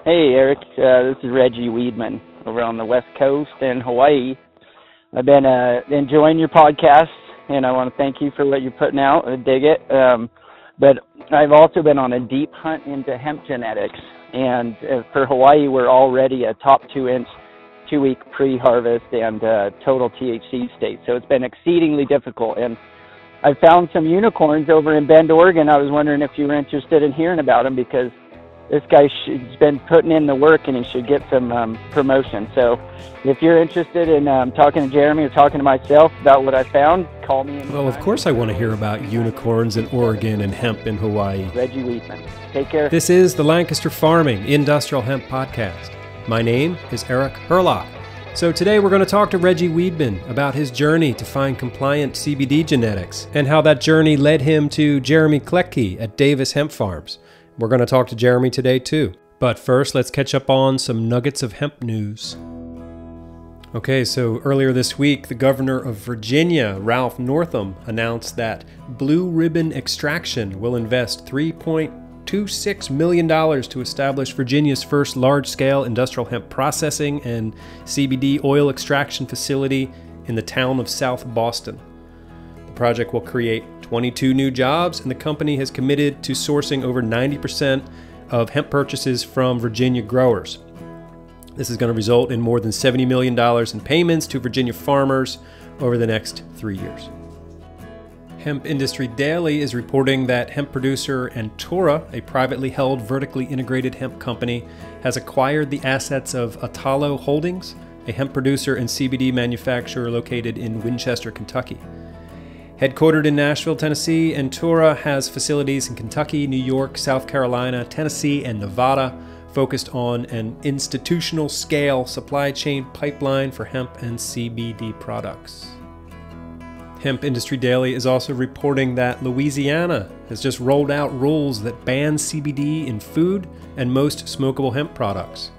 Hey, Eric. This is Reggie Weedman over on the West Coast in Hawaii. I've been enjoying your podcast, and I want to thank you for what you're putting out. I dig it. But I've also been on a deep hunt into hemp genetics, and for Hawaii, we're already a top 2-inch, 2-week pre-harvest and total THC state. So it's been exceedingly difficult. And I found some unicorns over in Bend, Oregon. I was wondering if you were interested in hearing about them, because this guy's been putting in the work and he should get some promotion. So if you're interested in talking to Jeremy or talking to myself about what I found, call me. Well, of course I want to hear about unicorns in Oregon and hemp in Hawaii. Reggie Weedman. Take care. This is the Lancaster Farming Industrial Hemp Podcast. My name is Eric Herlock. So today we're going to talk to Reggie Weedman about his journey to find compliant CBD genetics and how that journey led him to Jeremy Klettke at Davis Hemp Farms. We're going to talk to Jeremy today too. But first, let's catch up on some nuggets of hemp news. Okay, so earlier this week, the governor of Virginia, Ralph Northam, announced that Blue Ribbon Extraction will invest $3.26 million to establish Virginia's first large-scale industrial hemp processing and CBD oil extraction facility in the town of South Boston. The project will create 22 new jobs, and the company has committed to sourcing over 90% of hemp purchases from Virginia growers. This is going to result in more than $70 million in payments to Virginia farmers over the next 3 years. Hemp Industry Daily is reporting that hemp producer Antora, a privately held vertically integrated hemp company, has acquired the assets of Atalo Holdings, a hemp producer and CBD manufacturer located in Winchester, Kentucky. Headquartered in Nashville, Tennessee, Antora has facilities in Kentucky, New York, South Carolina, Tennessee, and Nevada, focused on an institutional scale supply chain pipeline for hemp and CBD products. Hemp Industry Daily is also reporting that Louisiana has just rolled out rules that ban CBD in food and most smokable hemp products.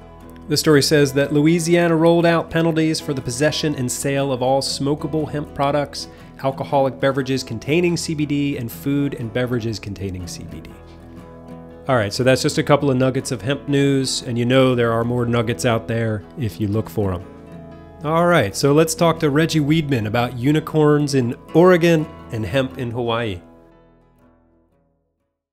The story says that Louisiana rolled out penalties for the possession and sale of all smokable hemp products, alcoholic beverages containing CBD, and food and beverages containing CBD. All right, so that's just a couple of nuggets of hemp news, and you know there are more nuggets out there if you look for them. All right, so let's talk to Reggie Weedman about unicorns in Oregon and hemp in Hawaii.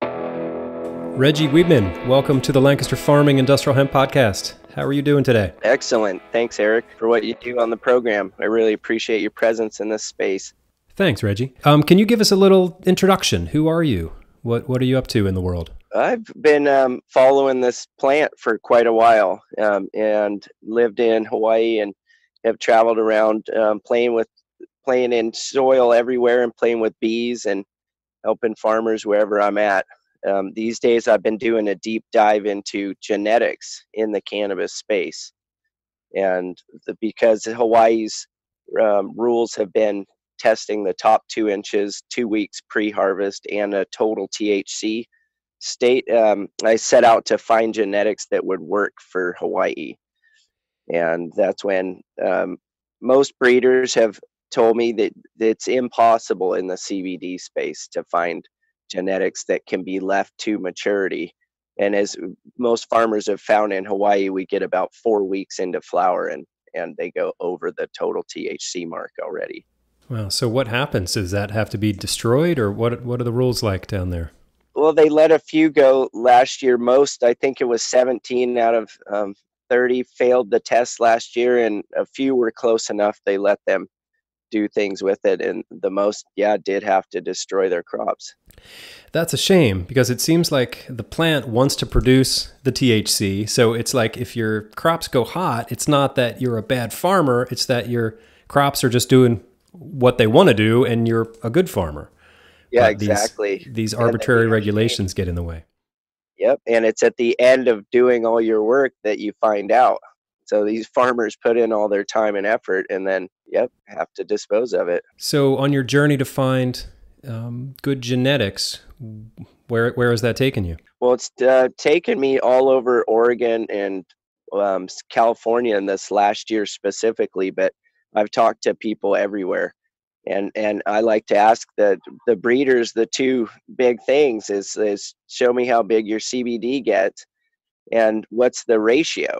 Reggie Weedman, welcome to the Lancaster Farming Industrial Hemp Podcast. How are you doing today? Excellent. Thanks, Eric, for what you do on the program. I really appreciate your presence in this space. Thanks, Reggie. Can you give us a little introduction? Who are you? What are you up to in the world? I've been following this plant for quite a while and lived in Hawaii and have traveled around playing in soil everywhere and playing with bees and helping farmers wherever I'm at. These days, I've been doing a deep dive into genetics in the cannabis space. And because Hawaii's rules have been testing the top 2 inches, 2 weeks pre-harvest, and a total THC state, I set out to find genetics that would work for Hawaii. And that's when most breeders have told me that it's impossible in the CBD space to find genetics that can be left to maturity. And as most farmers have found in Hawaii, we get about 4 weeks into flower and they go over the total THC mark already. Wow. So what happens? Does that have to be destroyed, or what are the rules like down there? Well, they let a few go last year. Most, I think it was 17 out of 30 failed the test last year, and a few were close enough. They let them do things with it, and the most, did have to destroy their crops. That's a shame, because it seems like the plant wants to produce the THC. So it's like if your crops go hot, it's not that you're a bad farmer, it's that your crops are just doing what they want to do and you're a good farmer. Yeah, but exactly. These arbitrary regulations get in the way. Yep, and it's at the end of doing all your work that you find out. So these farmers put in all their time and effort and then, have to dispose of it. So on your journey to find good genetics, where has that taken you? Well, it's taken me all over Oregon and California in this last year specifically, but I've talked to people everywhere. And I like to ask the breeders, the two big things is show me how big your CBD gets And what's the ratio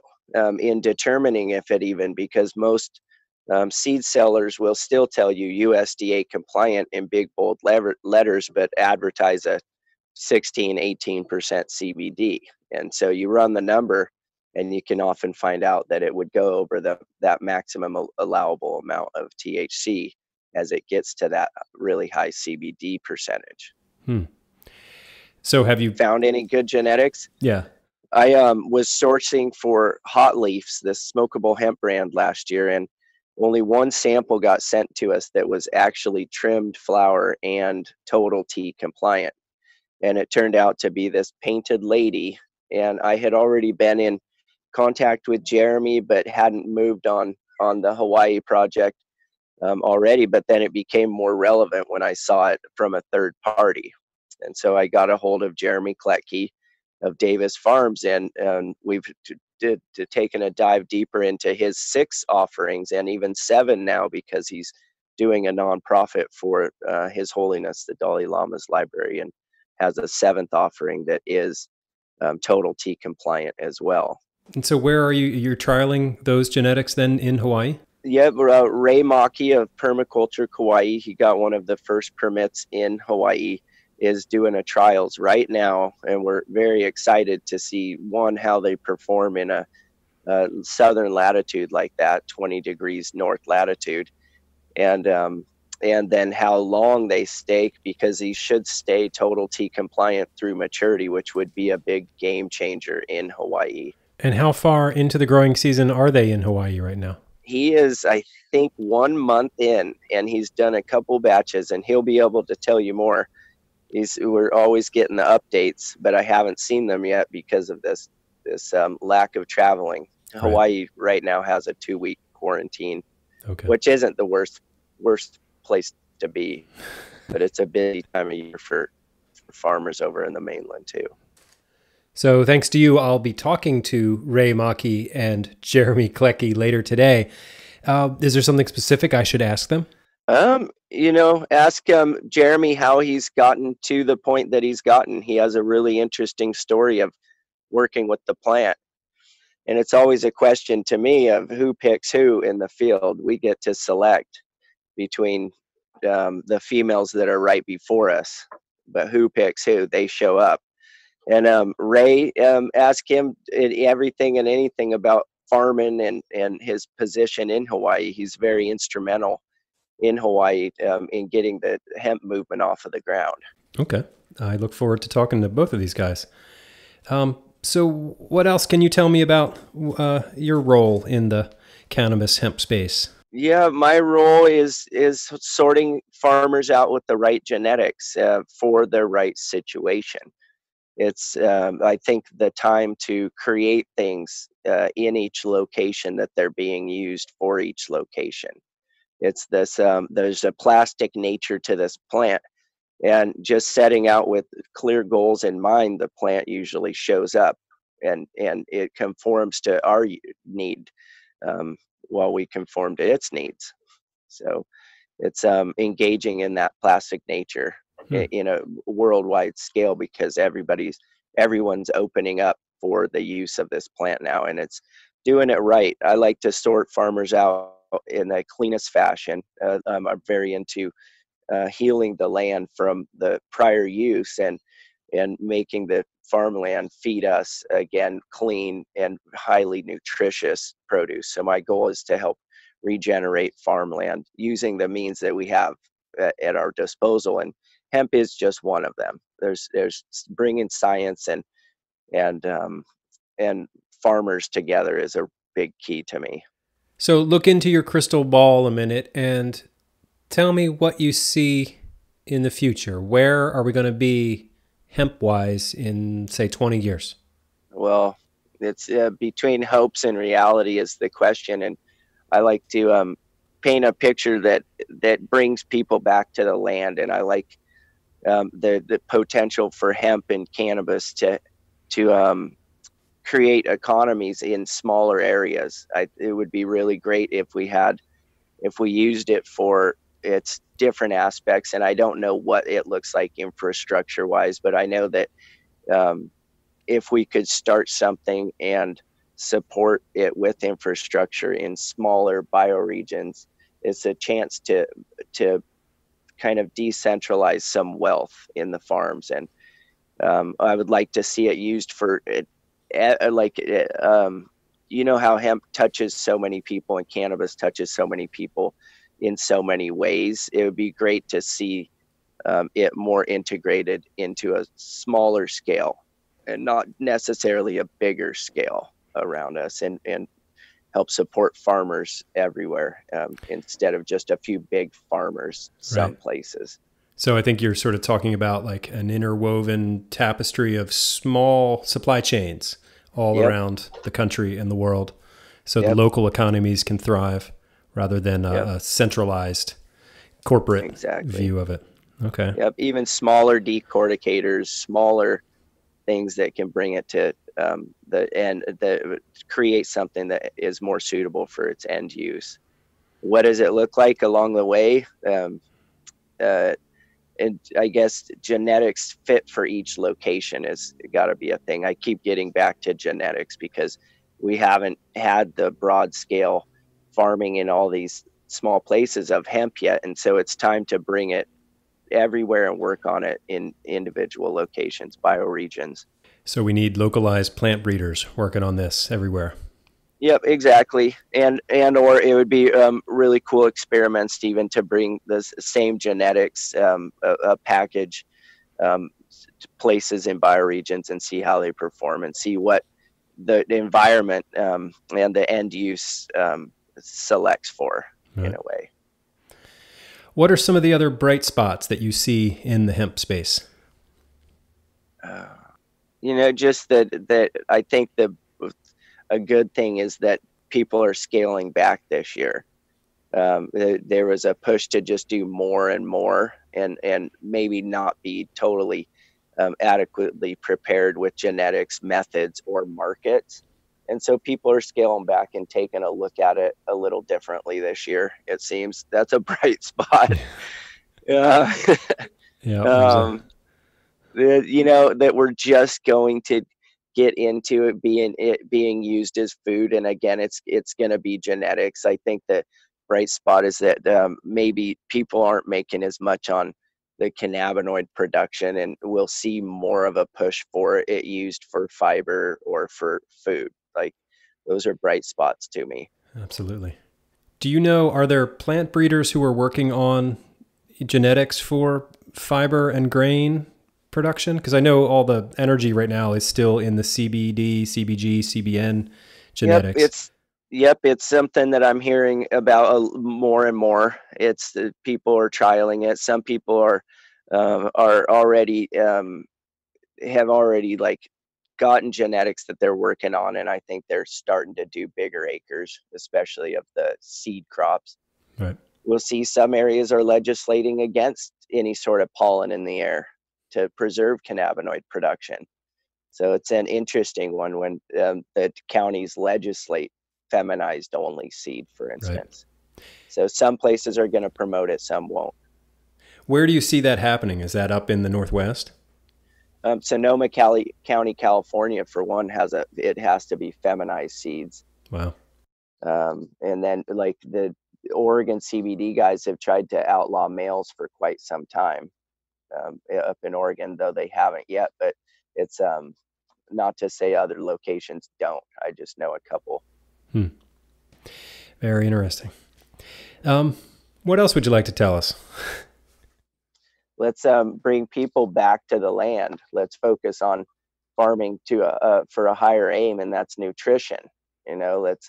in determining if it even, because most seed sellers will still tell you USDA compliant in big bold letters, but advertise a 16-18% CBD. And so you run the number, and you can often find out that it would go over that maximum allowable amount of THC as it gets to that really high CBD percentage. So have you found any good genetics? Yeah. I was sourcing for Hot Leafs, this smokable hemp brand, last year, and only one sample got sent to us that was actually trimmed flower and total T compliant. And it turned out to be this painted lady. And I had already been in contact with Jeremy, but hadn't moved on the Hawaii project already. But then it became more relevant when I saw it from a third party. And so I got a hold of Jeremy Klettke of Davis Farms, and we've taken a dive deeper into his 6 offerings, and even 7 now, because he's doing a nonprofit for His Holiness the Dalai Lama's library, and has a 7th offering that is total T compliant as well. And so where are you're trialing those genetics then in Hawaii? Yeah, Ray Maki of Permaculture Kauai, he got one of the first permits in Hawaii, is doing a trials right now, and we're very excited to see, one, how they perform in a southern latitude like that, 20 degrees north latitude, and then how long they stay, because he should stay total T compliant through maturity, which would be a big game changer in Hawaii. And how far into the growing season are they in Hawaii right now? He is, I think, 1 month in, and he's done a couple batches, and he'll be able to tell you more. We're always getting the updates, but I haven't seen them yet because of this lack of traveling. Right. Hawaii right now has a 2-week quarantine, which isn't the worst place to be, but it's a busy time of year for farmers over in the mainland too. So thanks to you, I'll be talking to Ray Maki and Jeremy Klettke later today. Is there something specific I should ask them? Ask Jeremy how he's gotten to the point that he's gotten. He has a really interesting story of working with the plant. And it's always a question to me of who picks who in the field. We get to select between the females that are right before us, but who picks who? They show up. And Ray, ask him everything and anything about farming and his position in Hawaii. He's very instrumental in Hawaii in getting the hemp movement off of the ground. Okay. I look forward to talking to both of these guys. So what else can you tell me about your role in the cannabis hemp space? Yeah, my role is sorting farmers out with the right genetics for their right situation. It's, I think, the time to create things in each location that they're being used for each location. It's this, there's a plastic nature to this plant, and just setting out with clear goals in mind, the plant usually shows up and it conforms to our need while we conform to its needs. So it's engaging in that plastic nature in a worldwide scale, because everyone's opening up for the use of this plant now, and it's doing it right. I like to sort farmers out in the cleanest fashion. I'm very into healing the land from the prior use and making the farmland feed us again clean and highly nutritious produce. So my goal is to help regenerate farmland using the means that we have at our disposal, and hemp is just one of them. There's bringing science and farmers together is a big key to me. So look into your crystal ball a minute and tell me what you see in the future. Where are we going to be hemp-wise in, say, 20 years? Well, it's between hopes and reality is the question. And I like to paint a picture that brings people back to the land. And I like the potential for hemp and cannabis to create economies in smaller areas. It would be really great if we used it for its different aspects. And I don't know what it looks like infrastructure wise, but I know that if we could start something and support it with infrastructure in smaller bioregions, it's a chance to kind of decentralize some wealth in the farms. And I would like to see it used for it, you know how hemp touches so many people and cannabis touches so many people in so many ways. It would be great to see it more integrated into a smaller scale and not necessarily a bigger scale around us, and help support farmers everywhere instead of just a few big farmers some places. So I think you're sort of talking about like an interwoven tapestry of small supply chains all around the country and the world, so the local economies can thrive rather than a centralized corporate view of it. Okay. Yep. Even smaller decorticators, smaller things that can bring it to create something that is more suitable for its end use. What does it look like along the way? And I guess genetics fit for each location is got to be a thing. I keep getting back to genetics because we haven't had the broad scale farming in all these small places of hemp yet. And so it's time to bring it everywhere and work on it in individual locations, bioregions. So we need localized plant breeders working on this everywhere. Yep, exactly. And or it would be really cool experiments, Stephen, to bring the same genetics, a package places in bioregions and see how they perform and see what the environment and the end use selects for in a way. What are some of the other bright spots that you see in the hemp space? Just that I think a good thing is that people are scaling back this year. There was a push to just do more and more and maybe not be totally adequately prepared with genetics, methods, or markets. And so people are scaling back and taking a look at it a little differently this year, it seems. That's a bright spot. That we're just going to get into it being used as food. And again, it's going to be genetics. I think the bright spot is that maybe people aren't making as much on the cannabinoid production, and we'll see more of a push for it used for fiber or for food. Like, those are bright spots to me. Absolutely. Do you know, are there plant breeders who are working on genetics for fiber and grain production? Because I know all the energy right now is still in the CBD, CBG, CBN genetics. It's something that I'm hearing about more and more. It's people are trialing it. Some people are already have already like gotten genetics that they're working on, and I think they're starting to do bigger acres, especially of the seed crops. Right. We'll see some areas are legislating against any sort of pollen in the air to preserve cannabinoid production. So it's an interesting one when the counties legislate feminized only seed, for instance. Right. So some places are going to promote it, some won't. Where do you see that happening? Is that up in the Northwest? Sonoma County, California, for one, it has to be feminized seeds. Wow. And then like the Oregon CBD guys have tried to outlaw males for quite some time up in Oregon, though they haven't yet. But it's not to say other locations don't. I just know a couple. Very interesting. What else would you like to tell us? Let's bring people back to the land. Let's focus on farming for a higher aim, and that's nutrition. Let's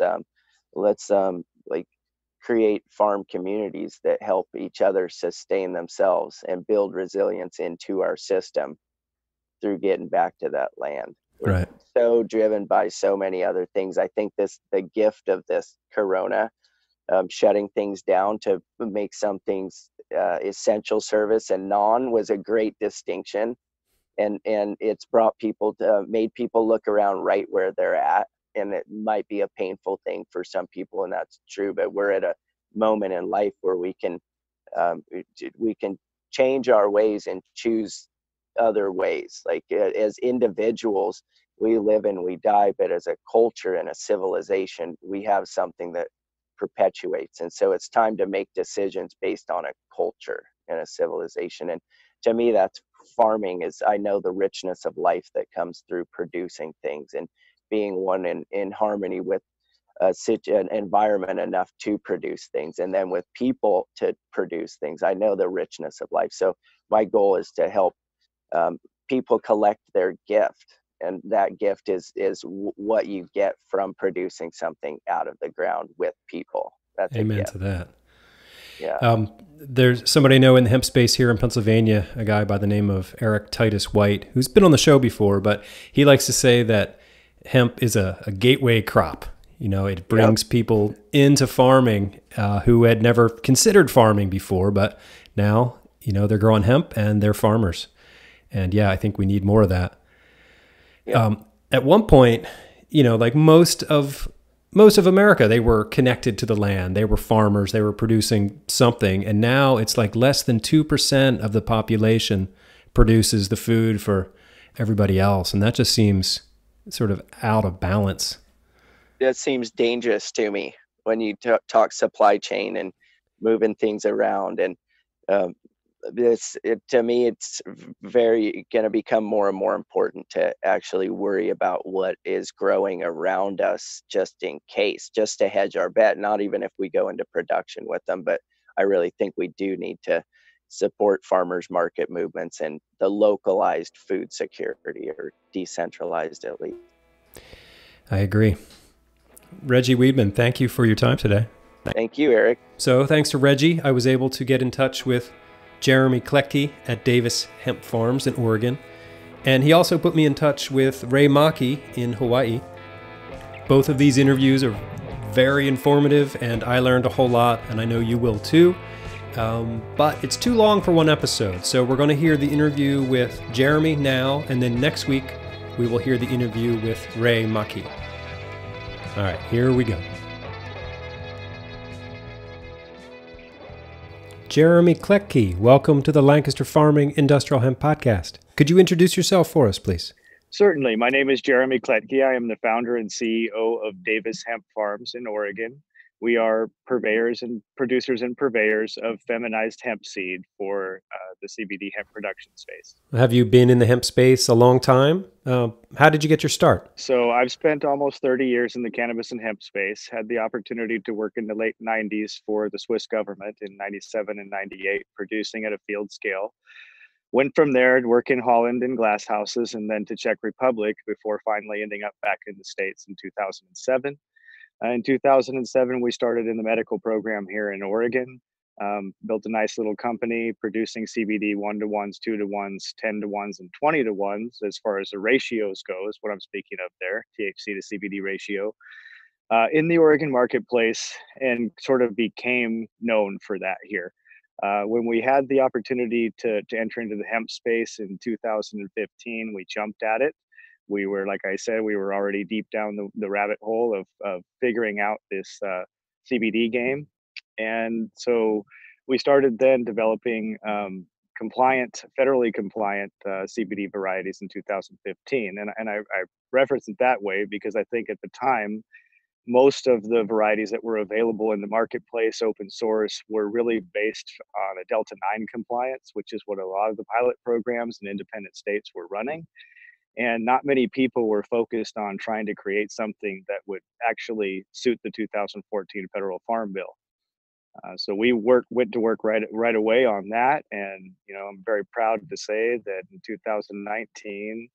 like create farm communities that help each other sustain themselves and build resilience into our system through getting back to that land. We're so driven by so many other things. I think the gift of this corona, shutting things down to make some things essential service and non, was a great distinction, and it's brought made people look around right where they're at. And it might be a painful thing for some people, and that's true, but we're at a moment in life where we can change our ways and choose other ways. Like as individuals, we live and we die, but as a culture and a civilization, we have something that perpetuates. And so it's time to make decisions based on a culture and a civilization. And to me, that's farming. Is I know the richness of life that comes through producing things and being one in harmony with an environment enough to produce things, and then with people to produce things. I know the richness of life. So my goal is to help people collect their gift, and that gift is what you get from producing something out of the ground with people. That's Amen to that. Yeah. There's somebody I know in the hemp space here in Pennsylvania, a guy by the name of Eric Titus White, who's been on the show before, but he likes to say that hemp is a gateway crop. You know, it brings people into farming who had never considered farming before, but now, you know, they're growing hemp and they're farmers. And yeah, I think we need more of that. Yep. At one point, you know, like most of America, they were connected to the land. They were farmers. They were producing something. And now it's like less than 2% of the population produces the food for everybody else. And that just seems sort of out of balance. That seems dangerous to me when you talk supply chain and moving things around. And to me, it's very going to become more and more important to actually worry about what is growing around us, just in case, just to hedge our bet, not even if we go into production with them. But I really think we do need to support farmers market movements and the localized food security, or decentralized at least. I agree. Reggie Weedman, thank you for your time today. Thank you, Eric. So thanks to Reggie, I was able to get in touch with Jeremy Klettke at Davis Hemp Farms in Oregon. And he also put me in touch with Ray Maki in Hawaii. Both of these interviews are very informative, and I learned a whole lot, and I know you will too. But it's too long for one episode, so we're going to hear the interview with Jeremy now, and then next week we will hear the interview with Ray Maki. All right, here we go. Jeremy Klettke, welcome to the Lancaster Farming Industrial Hemp Podcast. Could you introduce yourself for us, please? Certainly. My name is Jeremy Klettke. I am the founder and CEO of Davis Hemp Farms in Oregon. We are purveyors and producers and purveyors of feminized hemp seed for the CBD hemp production space. Have you been in the hemp space a long time? How did you get your start? So I've spent almost 30 years in the cannabis and hemp space, had the opportunity to work in the late 90s for the Swiss government in 97 and 98, producing at a field scale. Went from there to work in Holland in glass houses, and then to Czech Republic before finally ending up back in the States in 2007. In 2007, we started in the medical program here in Oregon, built a nice little company producing CBD 1-to-1s, 2-to-1s, 10-to-1s, and 20-to-1s as far as the ratios goes, what I'm speaking of there, THC to CBD ratio, in the Oregon marketplace, and sort of became known for that here. When we had the opportunity to enter into the hemp space in 2015, we jumped at it. We were, like I said, we were already deep down the rabbit hole of figuring out this CBD game. And so we started then developing federally compliant CBD varieties in 2015. And I reference it that way because I think at the time, most of the varieties that were available in the marketplace, open source, were really based on a Delta 9 compliance, which is what a lot of the pilot programs in independent states were running. And not many people were focused on trying to create something that would actually suit the 2014 federal farm bill. So we went to work right away on that. And, you know, I'm very proud to say that in 2019,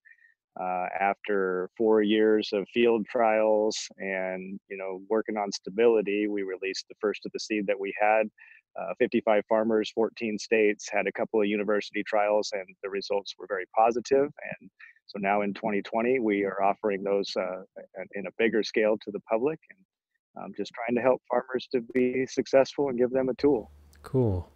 after 4 years of field trials and, you know, working on stability, we released the first of the seed that we had. 55 farmers, 14 states, had a couple of university trials, and the results were very positive. And so now in 2020, we are offering those in a bigger scale to the public, and just trying to help farmers to be successful and give them a tool. Cool.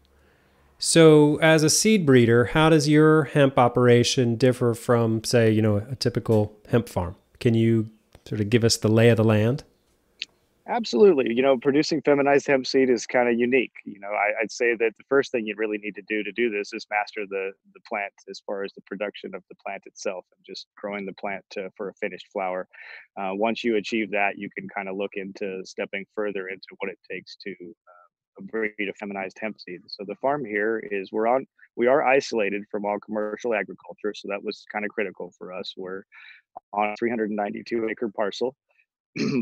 So as a seed breeder, how does your hemp operation differ from, say, you know, a typical hemp farm? Can you sort of give us the lay of the land? Absolutely. Producing feminized hemp seed is kind of unique. I'd say that the first thing you really need to do this is master the plant as far as the production of the plant itself and just growing the plant for a finished flower. Once you achieve that, you can kind of look into stepping further into what it takes to breed a feminized hemp seed. So the farm here is we are isolated from all commercial agriculture. So that was kind of critical for us. We're on a 392-acre parcel.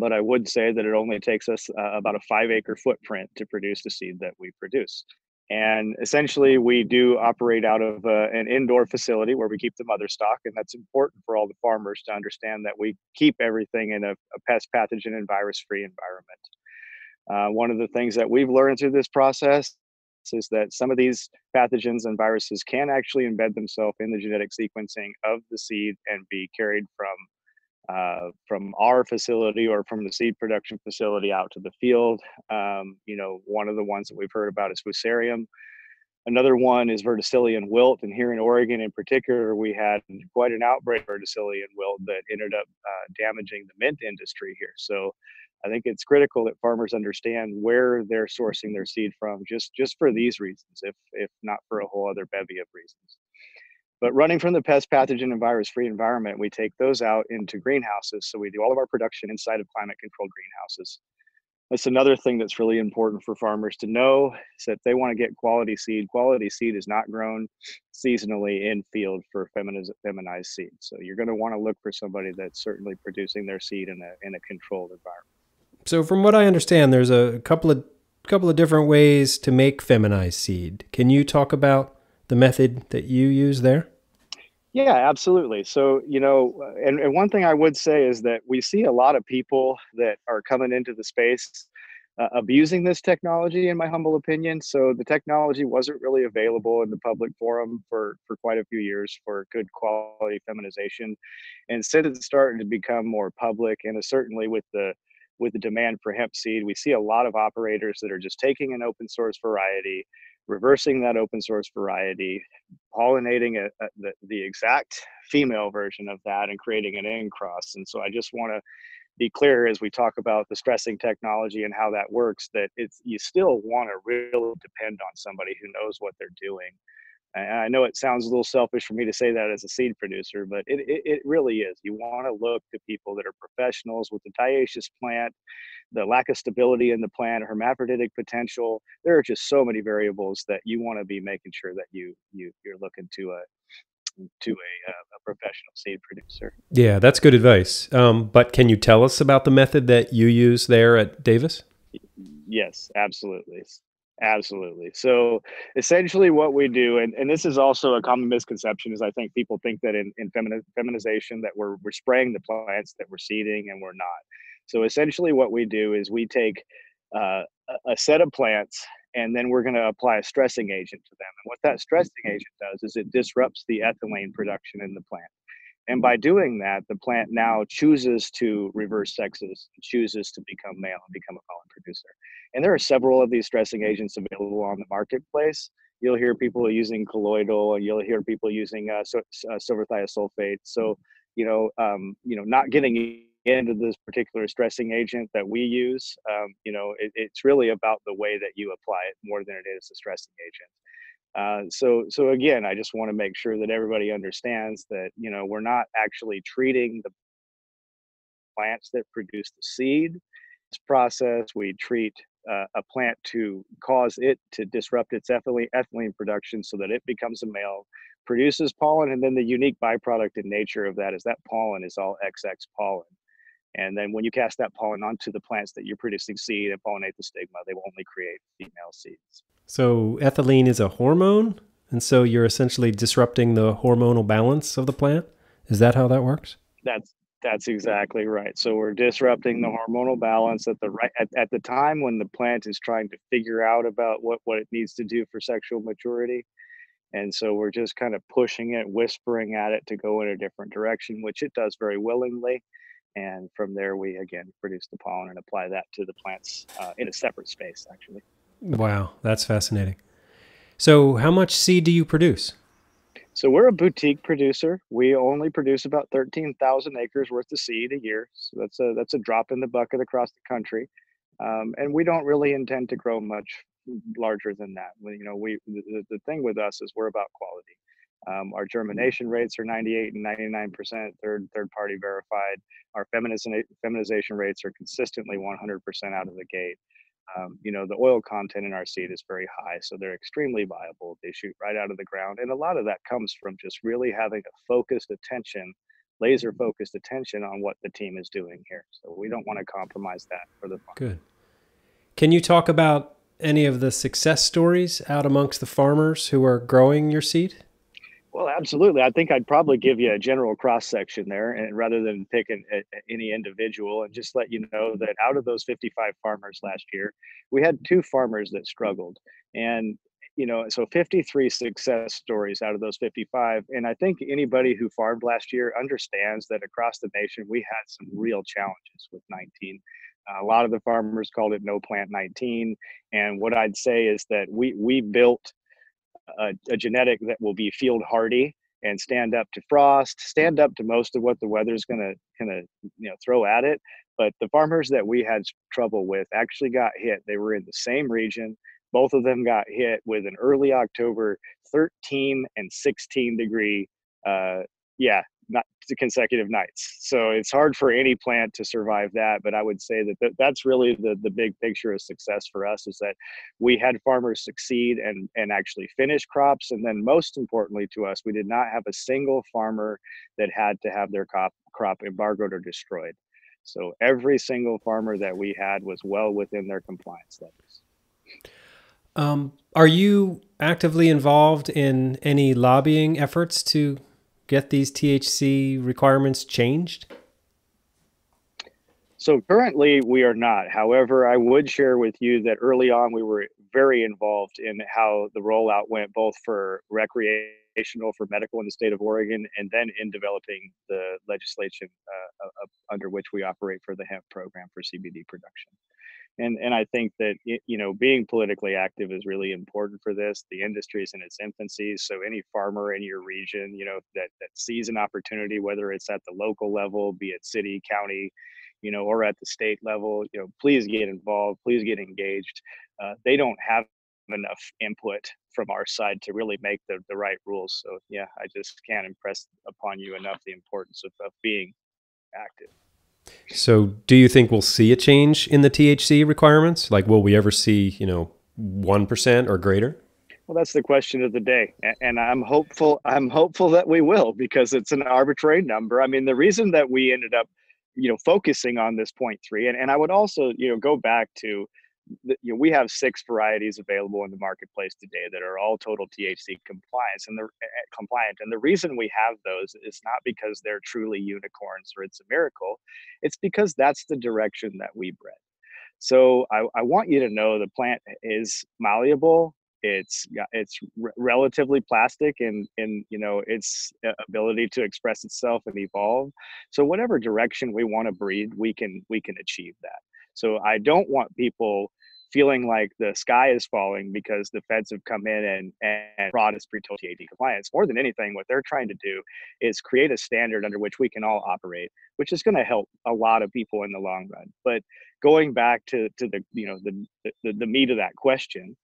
But I would say that it only takes us about a 5-acre footprint to produce the seed that we produce. And essentially, we do operate out of an indoor facility where we keep the mother stock. And that's important for all the farmers to understand that we keep everything in a pest pathogen and virus-free environment. One of the things that we've learned through this process is that some of these pathogens and viruses can actually embed themselves in the genetic sequencing of the seed and be carried from our facility or from the seed production facility out to the field. One of the ones that we've heard about is Fusarium. Another one is verticillium wilt. And here in Oregon in particular, we had quite an outbreak of verticillium wilt that ended up damaging the mint industry here. So I think it's critical that farmers understand where they're sourcing their seed from, just for these reasons, if not for a whole other bevy of reasons. But running from the pest pathogen and virus-free environment, we take those out into greenhouses. So we do all of our production inside of climate-controlled greenhouses. That's another thing that's really important for farmers to know, is that they want to get quality seed. Quality seed is not grown seasonally in field for feminized seed. So you're going to want to look for somebody that's certainly producing their seed in a controlled environment. So from what I understand, there's a couple of different ways to make feminized seed. Can you talk about the method that you use there? Yeah, absolutely. So, and one thing I would say is that we see a lot of people that are coming into the space abusing this technology, in my humble opinion. So the technology wasn't really available in the public forum for quite a few years for good quality feminization. And since it's starting to become more public, and certainly with the demand for hemp seed, we see a lot of operators that are just taking an open source variety, reversing that open source variety, pollinating the exact female version of that and creating an N cross. And so I just want to be clear as we talk about the stressing technology and how that works, that you still want to really depend on somebody who knows what they're doing. And I know it sounds a little selfish for me to say that as a seed producer, but it really is. You want to look to people that are professionals with the dioecious plant, the lack of stability in the plant, hermaphroditic potential. There are just so many variables that you want to be making sure that you're looking to a professional seed producer. Yeah, that's good advice. But can you tell us about the method that you use there at Davis? Yes, absolutely. Absolutely. So essentially what we do, and this is also a common misconception, is I think people think that in feminization that we're spraying the plants, that we're seeding, and we're not. So essentially what we do is we take a set of plants, and then we're going to apply a stressing agent to them. And what that stressing agent does is it disrupts the ethylene production in the plant. And by doing that, the plant now chooses to reverse sexes, chooses to become male and become a pollen producer. And there are several of these stressing agents available on the marketplace. You'll hear people using colloidal, and you'll hear people using silver thiosulfate. So, not getting into this particular stressing agent that we use, it's really about the way that you apply it more than it is a stressing agent. So again, I just want to make sure that everybody understands that, we're not actually treating the plants that produce the seed. This process, we treat a plant to cause it to disrupt its ethylene production so that it becomes a male, produces pollen, and then the unique byproduct in nature of that is that pollen is all XX pollen. And then when you cast that pollen onto the plants that you're producing seed and pollinate the stigma, they will only create female seeds. So ethylene is a hormone, and so you're essentially disrupting the hormonal balance of the plant? Is that how that works? That's exactly right. So we're disrupting the hormonal balance at the time when the plant is trying to figure out about what it needs to do for sexual maturity. And so we're just kind of pushing it, whispering at it to go in a different direction, which it does very willingly. And from there, we again produce the pollen and apply that to the plants in a separate space, actually. Wow, that's fascinating. So how much seed do you produce? So we're a boutique producer. We only produce about 13,000 acres worth of seed a year. So that's a drop in the bucket across the country. And we don't really intend to grow much larger than that. The thing with us is we're about quality. Our germination rates are 98 and 99% third party verified. Our feminization rates are consistently 100% out of the gate. The oil content in our seed is very high, so they're extremely viable. They shoot right out of the ground. And a lot of that comes from just really having a focused attention, laser focused attention on what the team is doing here. So we don't want to compromise that for the farm. Good. Can you talk about any of the success stories out amongst the farmers who are growing your seed? Well, absolutely. I think I'd probably give you a general cross section there, and rather than pick any individual, and just let you know that out of those 55 farmers last year, we had 2 farmers that struggled. And so 53 success stories out of those 55. And I think anybody who farmed last year understands that across the nation, we had some real challenges with 19. A lot of the farmers called it no plant 19. And what I'd say is that we built a genetic that will be field hardy and stand up to frost, stand up to most of what the weather's going to throw at it. But the farmers that we had trouble with actually got hit. They were in the same region. Both of them got hit with an early October 13 and 16 degree not consecutive nights. So it's hard for any plant to survive that. But I would say that's really the big picture of success for us, is that we had farmers succeed and actually finish crops. And then most importantly to us, we did not have a single farmer that had to have their crop embargoed or destroyed. So every single farmer that we had was well within their compliance levels. Are you actively involved in any lobbying efforts to get these THC requirements changed? So currently we are not. However, I would share with you that early on we were very involved in how the rollout went, both for recreational, for medical in the state of Oregon, and then in developing the legislation under which we operate for the hemp program for CBD production. And I think that, being politically active is really important for this. The industry is in its infancy. So any farmer in your region, that sees an opportunity, whether it's at the local level, be it city, county, or at the state level, please get involved, please get engaged. They don't have enough input from our side to really make the right rules. So yeah, I just can't impress upon you enough the importance of being active. So do you think we'll see a change in the THC requirements? Like, will we ever see, 1% or greater? Well, that's the question of the day. And I'm hopeful that we will, because it's an arbitrary number. I mean, the reason that we ended up, focusing on this 0.3, and I would also, go back to, we have 6 varieties available in the marketplace today that are all total THC compliant. And the reason we have those is not because they're truly unicorns or it's a miracle. It's because that's the direction that we bred. So I want you to know the plant is malleable. It's relatively plastic in its ability to express itself and evolve. So whatever direction we want to breed, we can achieve that. So I don't want people feeling like the sky is falling because the feds have come in and brought us pre-total THC compliance. More than anything, what they're trying to do is create a standard under which we can all operate, which is going to help a lot of people in the long run. But going back to the meat of that question,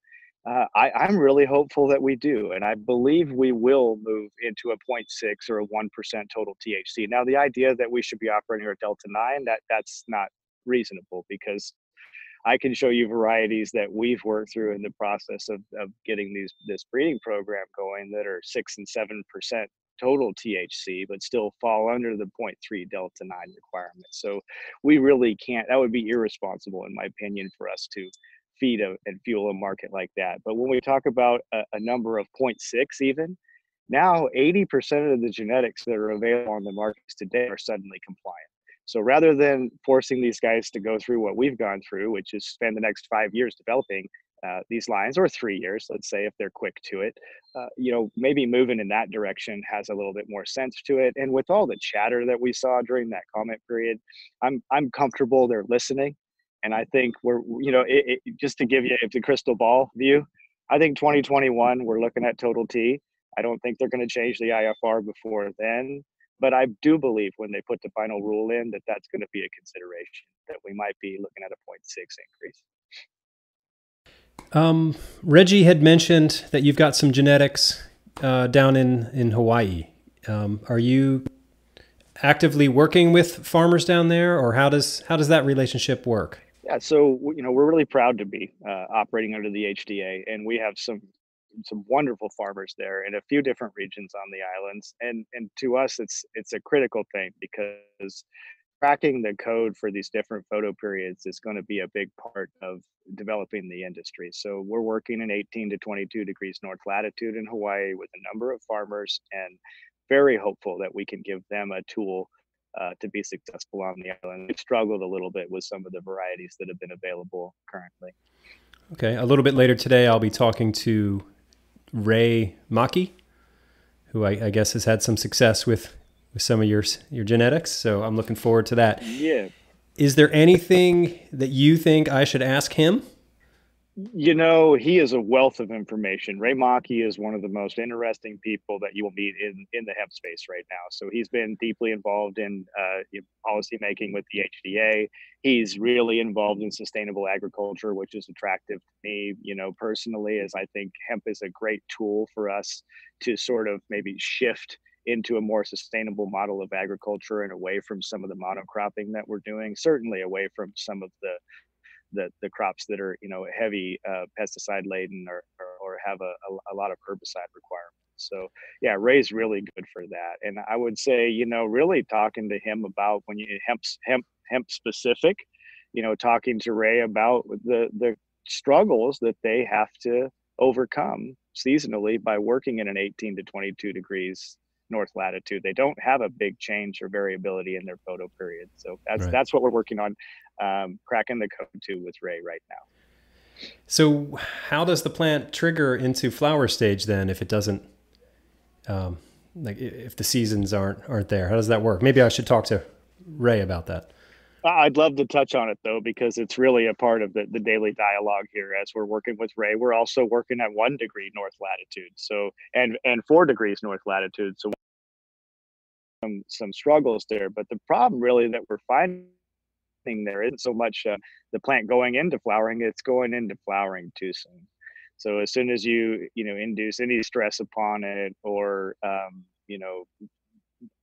I'm really hopeful that we do, and I believe we will move into a 0.6 or a 1% total THC. Now, the idea that we should be operating at Delta 9, that's not reasonable, because I can show you varieties that we've worked through in the process of getting this breeding program going that are 6 and 7% total THC, but still fall under the 0.3 Delta 9 requirement. So we really can't, that would be irresponsible in my opinion for us to feed and fuel a market like that. But when we talk about a number of 0.6 even, now 80% of the genetics that are available on the markets today are suddenly compliant. So rather than forcing these guys to go through what we've gone through, which is spend the next 5 years developing these lines, or 3 years, let's say, if they're quick to it, maybe moving in that direction has a little bit more sense to it. And with all the chatter that we saw during that comment period, I'm comfortable they're listening. And I think we're, just to give you the crystal ball view, I think 2021, we're looking at total T. I don't think they're going to change the IFR before then. But I do believe when they put the final rule in that that's going to be a consideration, that we might be looking at a 0.6 increase. Reggie had mentioned that you've got some genetics down in Hawaii. Are you actively working with farmers down there, or how does that relationship work? Yeah, so we're really proud to be operating under the HDA, and we have some wonderful farmers there in a few different regions on the islands. And to us, it's a critical thing, because cracking the code for these different photo periods is going to be a big part of developing the industry. So we're working in 18 to 22 degrees north latitude in Hawaii with a number of farmers, and very hopeful that we can give them a tool to be successful on the island. We've struggled a little bit with some of the varieties that have been available currently. Okay, a little bit later today, I'll be talking to Ray Maki, who I guess has had some success with some of your genetics. So I'm looking forward to that. Yeah. Is there anything that you think I should ask him? He is a wealth of information. Ray Maki is one of the most interesting people that you will meet in the hemp space right now. So he's been deeply involved in policy making with the HDA. He's really involved in sustainable agriculture, which is attractive to me, personally, as I think hemp is a great tool for us to sort of maybe shift into a more sustainable model of agriculture and away from some of the monocropping that we're doing, certainly away from some of the crops that are heavy pesticide laden or have a lot of herbicide requirements. So yeah, Ray's really good for that. And I would say really talking to him about when you hemp specific, talking to Ray about the struggles that they have to overcome seasonally by working in an 18 to 22 degrees north latitude. They don't have a big change or variability in their photo period. So that's what we're working on, cracking the code to with Ray right now. So how does the plant trigger into flower stage then if it doesn't, if the seasons aren't there? How does that work? Maybe I should talk to Ray about that. I'd love to touch on it, though, because it's really a part of the daily dialogue here as we're working with Ray. We're also working at 1 degree north latitude, so and 4 degrees north latitude. So some struggles there. But the problem really that we're finding there isn't so much the plant going into flowering, it's going into flowering too soon. So as soon as you induce any stress upon it or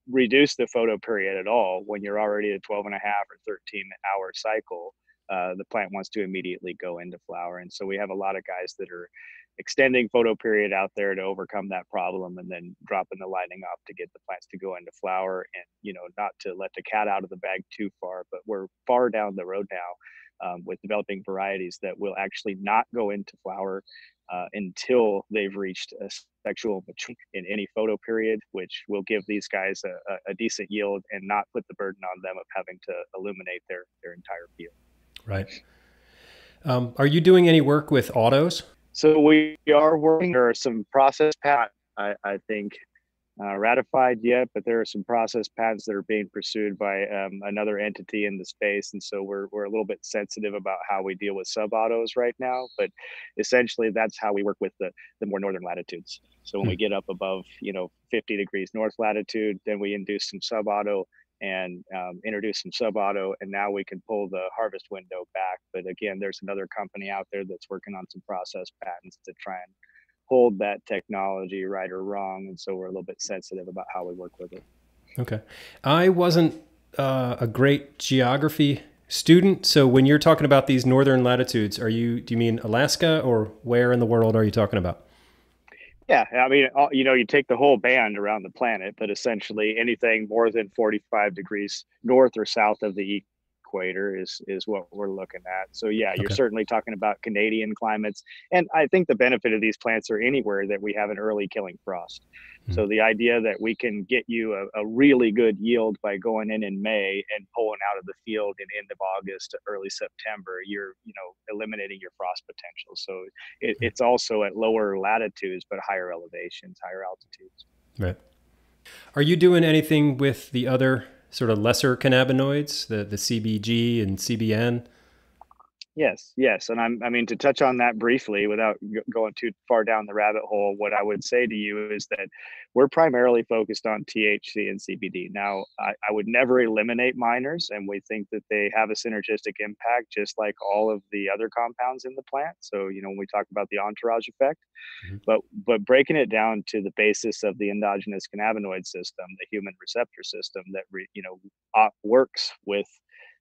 reduce the photo period at all, when you're already at 12 and a half or 13 hour cycle, the plant wants to immediately go into flower. And so we have a lot of guys that are extending photo period out there to overcome that problem, and then dropping the lighting off to get the plants to go into flower, and not to let the cat out of the bag too far. But we're far down the road now with developing varieties that will actually not go into flower until they've reached a sexual maturity in any photo period, which will give these guys a decent yield and not put the burden on them of having to illuminate their entire field. Right. Are you doing any work with autos? So we are working. There are some process patents, I think, ratified yet, but there are some process patents that are being pursued by another entity in the space. And so we're a little bit sensitive about how we deal with sub-autos right now. But essentially, that's how we work with the more northern latitudes. So when we get up above 50 degrees north latitude, then we induce some sub-auto and introduce some sub-auto, and now we can pull the harvest window back. But again, there's another company out there that's working on some process patents to try and hold that technology right or wrong, and so we're a little bit sensitive about how we work with it. Okay. I wasn't a great geography student, so when you're talking about these northern latitudes, do you mean Alaska, or where in the world are you talking about? Yeah, I mean, you take the whole band around the planet, but essentially anything more than 45 degrees north or south of the equator is what we're looking at. So yeah, you're certainly talking about Canadian climates. And I think the benefit of these plants are anywhere that we have an early killing frost. So the idea that we can get you a really good yield by going in May and pulling out of the field in end of August to early September, you're eliminating your frost potential. So it's also at lower latitudes, but higher elevations, higher altitudes. Right. Are you doing anything with the other sort of lesser cannabinoids, the CBG and CBN? Yes. And I mean, to touch on that briefly without going too far down the rabbit hole, what I would say to you is that we're primarily focused on THC and CBD. Now, I would never eliminate minors, and we think that they have a synergistic impact, just like all of the other compounds in the plant. So, when we talk about the entourage effect, but breaking it down to the basis of the endogenous cannabinoid system, the human receptor system that works with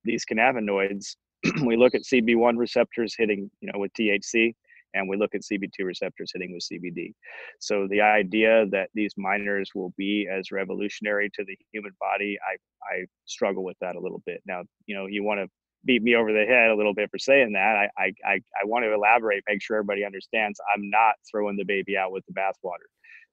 these cannabinoids. We look at CB1 receptors hitting, with THC, and we look at CB2 receptors hitting with CBD. So the idea that these minors will be as revolutionary to the human body, I struggle with that a little bit. Now, you want to beat me over the head a little bit for saying that. I want to elaborate, make sure everybody understands I'm not throwing the baby out with the bathwater.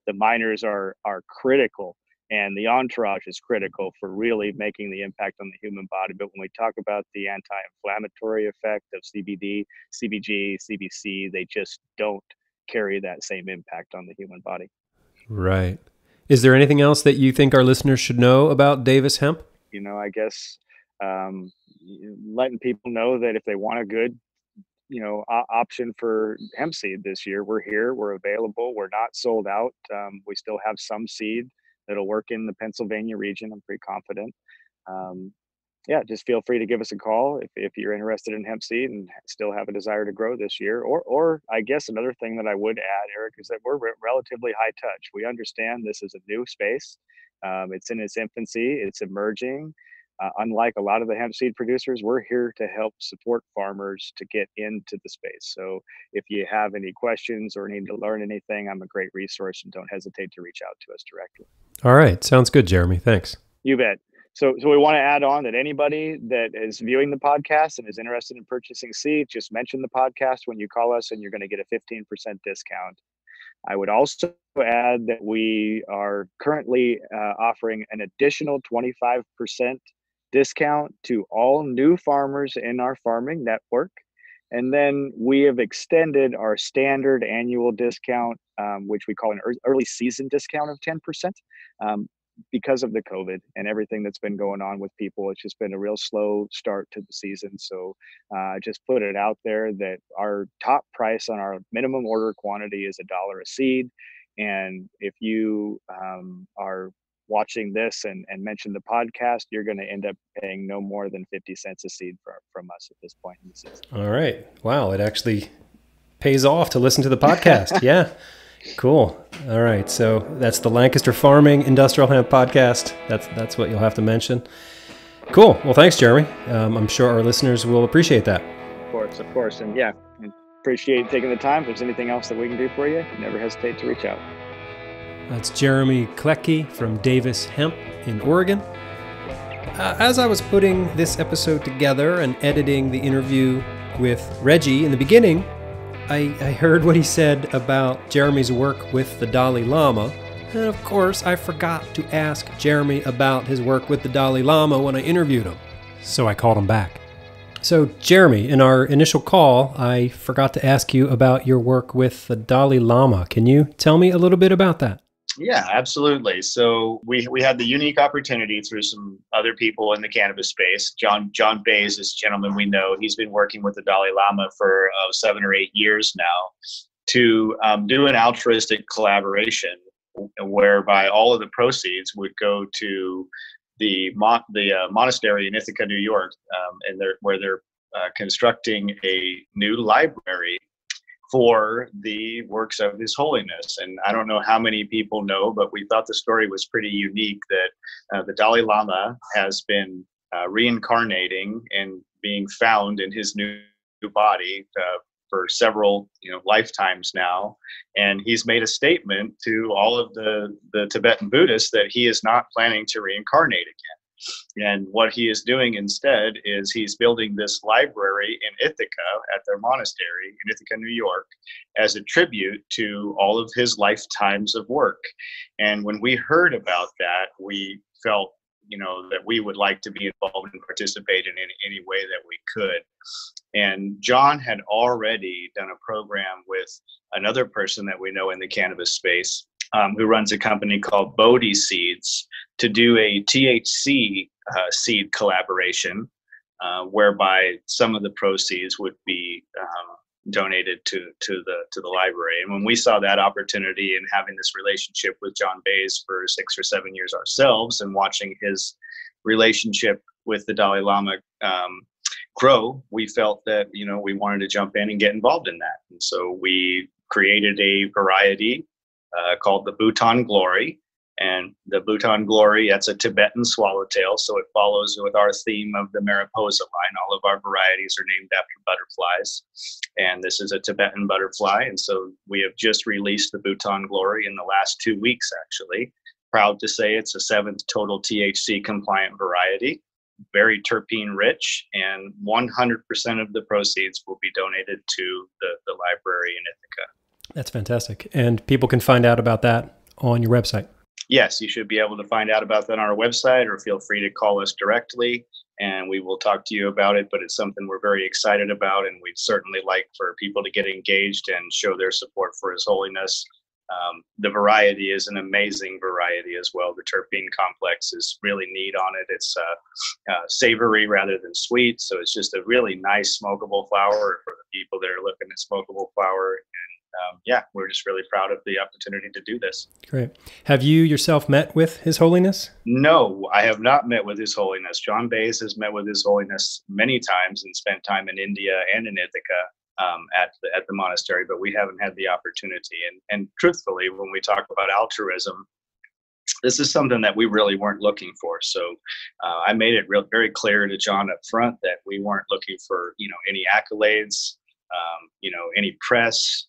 The minors are critical, and the entourage is critical for really making the impact on the human body. But when we talk about the anti-inflammatory effect of CBD, CBG, CBC, they just don't carry that same impact on the human body. Right. Is there anything else that you think our listeners should know about Davis Hemp? I guess letting people know that if they want a good option for hemp seed this year, we're here, we're available, we're not sold out. We still have some seed that'll work in the Pennsylvania region. I'm pretty confident. Just feel free to give us a call if you're interested in hemp seed and still have a desire to grow this year. Or I guess another thing that I would add, Eric, is that we're relatively high touch. We understand this is a new space. It's in its infancy. It's emerging. Unlike a lot of the hemp seed producers, we're here to help support farmers to get into the space. So if you have any questions or need to learn anything, I'm a great resource, and don't hesitate to reach out to us directly. All right. Sounds good, Jeremy. Thanks. You bet. So we want to add on that anybody that is viewing the podcast and is interested in purchasing seed, just mention the podcast when you call us, and you're going to get a 15% discount. I would also add that we are currently offering an additional 25% discount to all new farmers in our farming network. And then we have extended our standard annual discount, which we call an early season discount of 10%. Because of the COVID and everything that's been going on with people. It's just been a real slow start to the season. So just put it out there that our top price on our minimum order quantity is $1 a seed. And if you are watching this and mention the podcast, you're going to end up paying no more than 50 cents a seed from us at this point in the season. All right. Wow. It actually pays off to listen to the podcast. Yeah. Cool. All right. So that's the Lancaster Farming Industrial Hemp Podcast. That's what you'll have to mention. Cool. Well, thanks, Jeremy. I'm sure our listeners will appreciate that. Of course. And appreciate taking the time. If there's anything else that we can do for you, never hesitate to reach out. That's Jeremy Klettke from Davis Hemp in Oregon. As I was putting this episode together and editing the interview with Reggie in the beginning, I heard what he said about Jeremy's work with the Dalai Lama. And of course, I forgot to ask Jeremy about his work with the Dalai Lama when I interviewed him. So I called him back. So Jeremy, in our initial call, I forgot to ask you about your work with the Dalai Lama. Can you tell me a little bit about that? Yeah, absolutely. So we had the unique opportunity through some other people in the cannabis space. John Bays, this gentleman we know, he's been working with the Dalai Lama for 7 or 8 years now to do an altruistic collaboration whereby all of the proceeds would go to the monastery in Ithaca, New York, where they're constructing a new library for the works of His Holiness. And I don't know how many people know, but we thought the story was pretty unique that the Dalai Lama has been reincarnating and being found in his new body for several lifetimes now. And he's made a statement to all of the Tibetan Buddhists that he is not planning to reincarnate again. And what he is doing instead is he's building this library in Ithaca at their monastery in Ithaca, New York, as a tribute to all of his lifetimes of work. And when we heard about that, we felt, that we would like to be involved and participate in any way that we could. And John had already done a program with another person that we know in the cannabis space, who runs a company called Bodhi Seeds, to do a THC seed collaboration whereby some of the proceeds would be donated to the library. And when we saw that opportunity and having this relationship with John Bays for 6 or 7 years ourselves, and watching his relationship with the Dalai Lama grow, we felt that we wanted to jump in and get involved in that. And so we created a variety called the Bhutan Glory. And the Bhutan Glory, that's a Tibetan swallowtail, so it follows with our theme of the Mariposa line. All of our varieties are named after butterflies, and this is a Tibetan butterfly. And so we have just released the Bhutan Glory in the last 2 weeks, actually. Proud to say it's a 7th total THC compliant variety, very terpene rich, and 100% of the proceeds will be donated to the library in Ithaca. That's fantastic. And people can find out about that on your website. Yes, you should be able to find out about that on our website, or feel free to call us directly and we will talk to you about it. But it's something we're very excited about, and we'd certainly like for people to get engaged and show their support for His Holiness. The variety is an amazing variety as well. The terpene complex is really neat on it. It's savory rather than sweet. So it's just a really nice smokable flower for the people that are looking at smokable flower. And we're just really proud of the opportunity to do this. Great. Have you yourself met with His Holiness? No, I have not met with His Holiness. John Bays has met with His Holiness many times and spent time in India and in Ithaca at the monastery, but we haven't had the opportunity. And truthfully, when we talk about altruism, this is something that we really weren't looking for. So I made it very clear to John up front that we weren't looking for any accolades, any press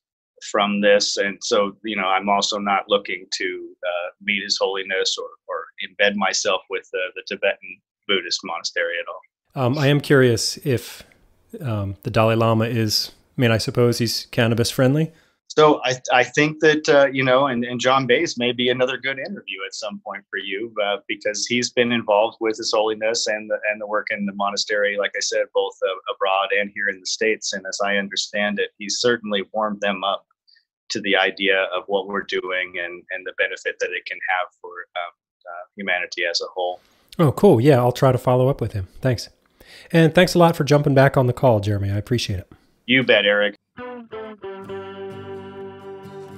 from this. And so I'm also not looking to meet His Holiness or embed myself with the Tibetan Buddhist monastery at all. I am curious if the Dalai Lama is, I suppose he's cannabis friendly. So I think that, and John Bays may be another good interview at some point for you, because he's been involved with His Holiness and the work in the monastery, like I said, both abroad and here in the States. And as I understand it, he's certainly warmed them up to the idea of what we're doing and the benefit that it can have for humanity as a whole. Oh, cool. Yeah, I'll try to follow up with him. Thanks. And thanks a lot for jumping back on the call, Jeremy. I appreciate it. You bet, Eric.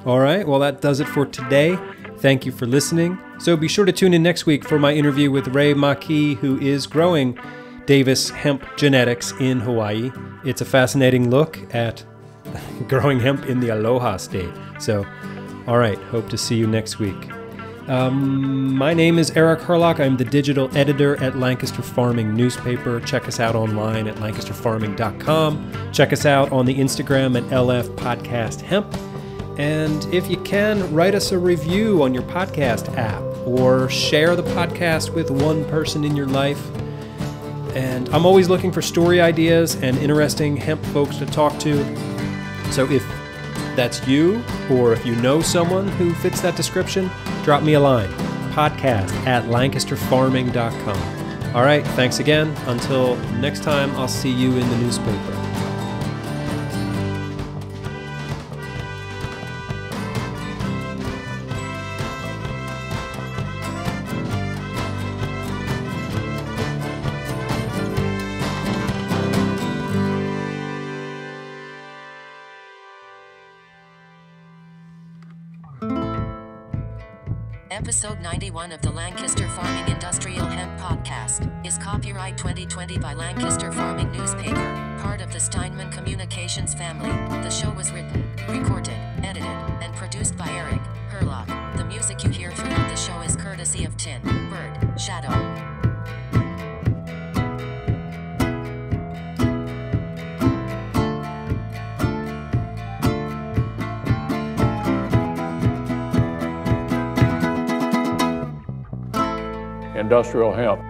All right. Well, that does it for today. Thank you for listening. So be sure to tune in next week for my interview with Ray Maki, who is growing Davis Hemp Genetics in Hawaii. It's a fascinating look at growing hemp in the Aloha State. So, all right. Hope to see you next week. My name is Eric Herlock. I'm the digital editor at Lancaster Farming Newspaper. Check us out online at lancasterfarming.com. Check us out on the Instagram at LF Podcast Hemp. And if you can, write us a review on your podcast app or share the podcast with one person in your life. And I'm always looking for story ideas and interesting hemp folks to talk to. So if that's you, or if you know someone who fits that description, drop me a line. podcast@lancasterfarming.com. All right, thanks again. Until next time, I'll see you in the newspaper. Episode 91 of the Lancaster Farming Industrial Hemp Podcast is copyright 2020 by Lancaster Farming Newspaper, part of the Steinman Communications family. The show was written, recorded, edited, and produced by Eric Herlock. The music you hear throughout the show is courtesy of Tin Bird Shadow. Industrial hemp.